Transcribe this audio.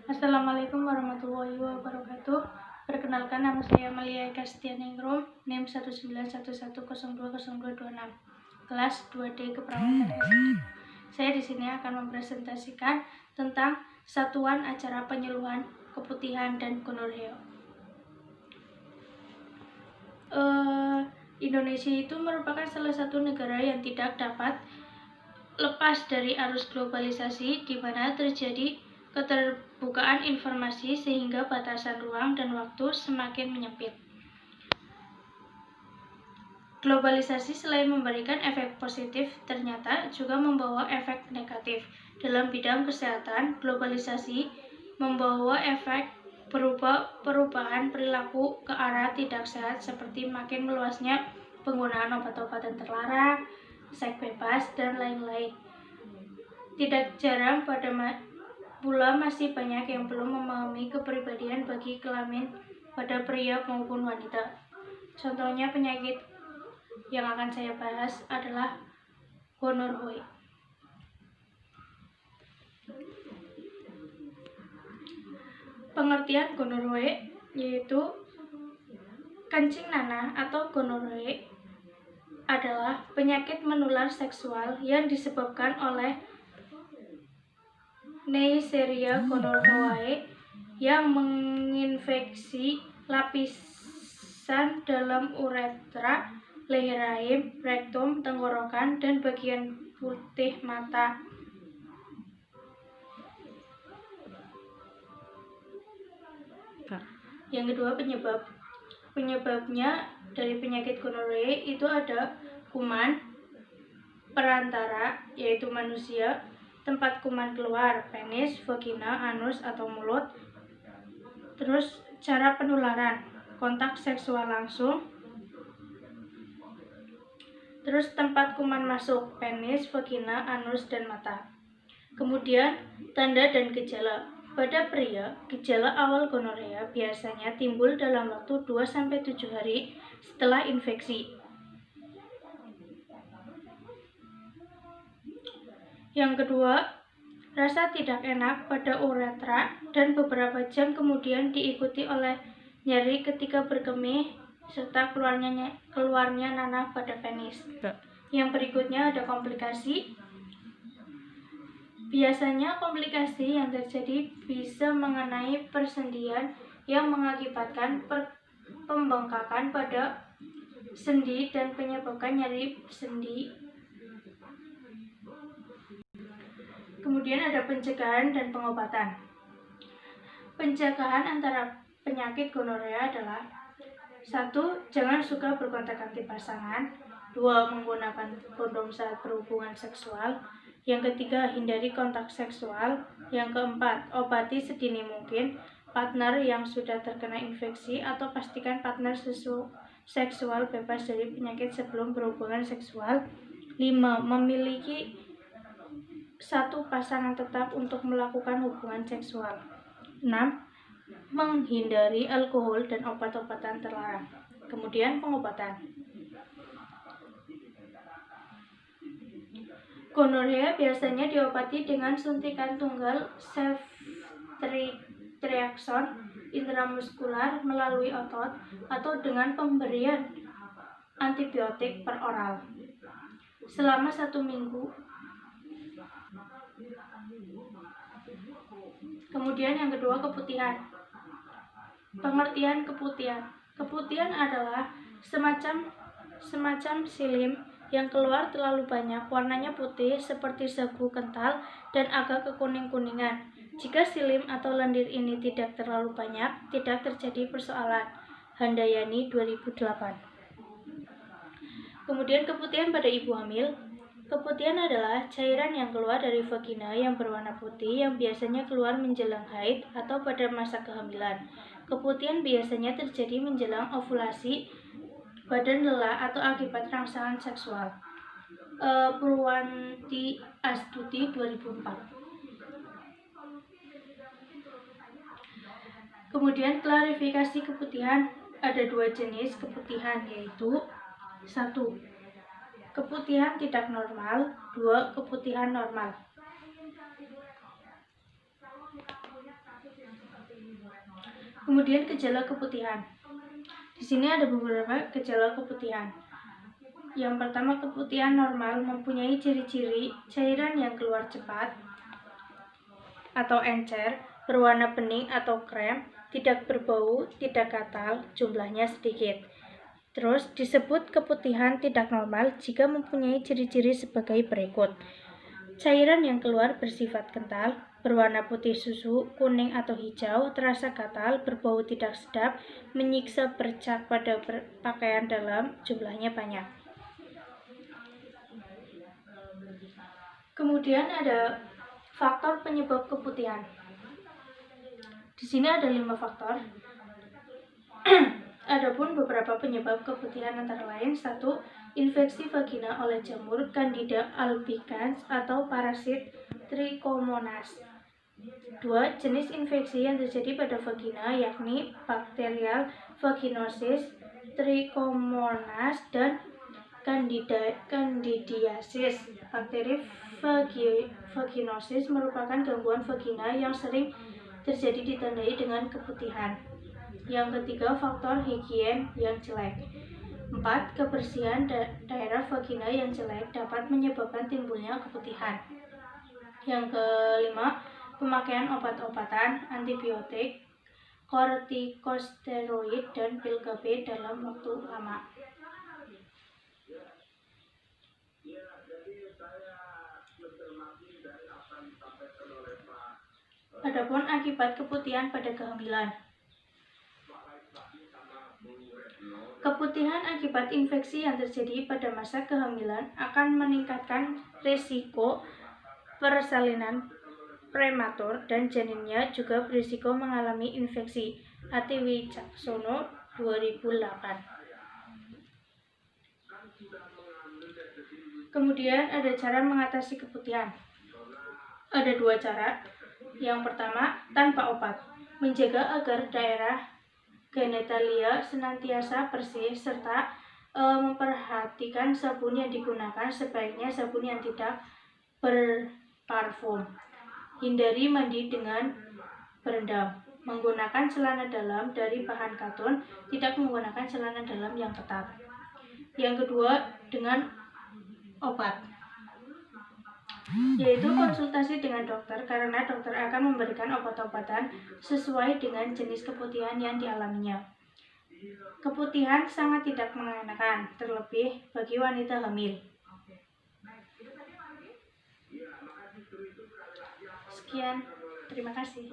Assalamualaikum warahmatullahi wabarakatuh. Perkenalkan, nama saya Amalia Eka Setianingrum, NIM 191102026, kelas 2D Keperawatan SD. Saya di sini akan mempresentasikan tentang satuan acara penyuluhan keputihan dan gonorrea. Indonesia itu merupakan salah satu negara yang tidak dapat lepas dari arus globalisasi, di mana terjadi keterbukaan informasi sehingga batasan ruang dan waktu semakin menyempit. Globalisasi selain memberikan efek positif, ternyata juga membawa efek negatif. Dalam bidang kesehatan, globalisasi membawa efek perubahan perilaku ke arah tidak sehat, seperti makin meluasnya penggunaan obat-obatan terlarang, seks bebas, dan lain-lain. Tidak jarang pula masih banyak yang belum memahami kepribadian bagi kelamin pada pria maupun wanita. Contohnya penyakit yang akan saya bahas adalah gonorrhea. Pengertian gonorrhea yaitu kencing nanah atau gonorrhea adalah penyakit menular seksual yang disebabkan oleh Neisseria gonorrhoeae yang menginfeksi lapisan dalam uretra, leher rahim, rektum, tenggorokan, dan bagian putih mata. Yang kedua, penyebabnya dari penyakit gonorrhea itu ada kuman perantara, yaitu manusia, tempat kuman keluar, penis, vagina, anus, atau mulut. Terus cara penularan, kontak seksual langsung. Terus tempat kuman masuk, penis, vagina, anus, dan mata. Kemudian tanda dan gejala. Pada pria, gejala awal gonorrhea biasanya timbul dalam waktu 2-7 hari setelah infeksi. Yang kedua, rasa tidak enak pada uretra dan beberapa jam kemudian diikuti oleh nyeri ketika berkemih serta keluarnya nanah pada penis. Yang berikutnya ada komplikasi. Biasanya komplikasi yang terjadi bisa mengenai persendian yang mengakibatkan pembengkakan pada sendi dan menyebabkan nyeri sendi. Kemudian ada pencegahan dan pengobatan. Pencegahan antara penyakit gonorrhea adalah 1. Jangan suka berkontak anti pasangan. 2. Menggunakan kondom saat berhubungan seksual. Yang ketiga, hindari kontak seksual. Yang keempat, obati sedini mungkin partner yang sudah terkena infeksi, atau pastikan partner seksual bebas dari penyakit sebelum berhubungan seksual. 5. Memiliki satu pasangan tetap untuk melakukan hubungan seksual. 6. Menghindari alkohol dan obat-obatan terlarang. Kemudian pengobatan. Gonorrhea biasanya diobati dengan suntikan tunggal ceftriaxone intramuskular melalui otot atau dengan pemberian antibiotik per oral selama 1 minggu. Kemudian yang kedua, keputihan. Pengertian keputihan. Keputihan adalah semacam silim yang keluar terlalu banyak, warnanya putih seperti sagu kental dan agak kekuning-kuningan. Jika silim atau lendir ini tidak terlalu banyak, tidak terjadi persoalan. Handayani 2008. Kemudian keputihan pada ibu hamil. Keputihan adalah cairan yang keluar dari vagina yang berwarna putih yang biasanya keluar menjelang haid atau pada masa kehamilan. Keputihan biasanya terjadi menjelang ovulasi, badan lelah, atau akibat rangsangan seksual. Purwanti Astuti 2004. Kemudian klarifikasi keputihan. Ada 2 jenis keputihan, yaitu 1. Keputihan tidak normal. 2. Keputihan normal. Kemudian gejala keputihan. Di sini ada beberapa gejala keputihan. Yang pertama, keputihan normal mempunyai ciri-ciri cairan yang keluar cepat atau encer, berwarna bening atau krem, tidak berbau, tidak gatal, jumlahnya sedikit. Terus disebut keputihan tidak normal jika mempunyai ciri-ciri sebagai berikut. Cairan yang keluar bersifat kental, berwarna putih susu, kuning atau hijau, terasa gatal, berbau tidak sedap, menyiksa bercak pada pakaian dalam, jumlahnya banyak. Kemudian ada faktor penyebab keputihan. Di sini ada 5 faktor. Adapun beberapa penyebab keputihan antara lain: 1. Infeksi vagina oleh jamur Candida albicans atau parasit Trichomonas. 2. Jenis infeksi yang terjadi pada vagina yakni bakterial vaginosis, Trichomonas, dan Candidiasis. Bakteri vaginosis merupakan gangguan vagina yang sering terjadi ditandai dengan keputihan. Yang ketiga, faktor higien yang jelek. 4. Kebersihan daerah vagina yang jelek dapat menyebabkan timbulnya keputihan. Yang kelima, pemakaian obat-obatan, antibiotik, kortikosteroid, dan pil KB dalam waktu lama. Adapun akibat keputihan pada kehamilan. Keputihan akibat infeksi yang terjadi pada masa kehamilan akan meningkatkan risiko persalinan prematur dan janinnya juga berisiko mengalami infeksi. Ati Wicaksono 2008. Kemudian ada cara mengatasi keputihan. Ada 2 cara. Yang pertama, tanpa obat. Menjaga agar daerah genitalia senantiasa bersih serta memperhatikan sabun yang digunakan, sebaiknya sabun yang tidak berparfum. Hindari mandi dengan berendam. Menggunakan celana dalam dari bahan katun, tidak menggunakan celana dalam yang ketat. Yang kedua, dengan obat, yaitu konsultasi dengan dokter, karena dokter akan memberikan obat-obatan sesuai dengan jenis keputihan yang dialaminya. Keputihan sangat tidak mengenakan, terlebih bagi wanita hamil. Sekian, terima kasih.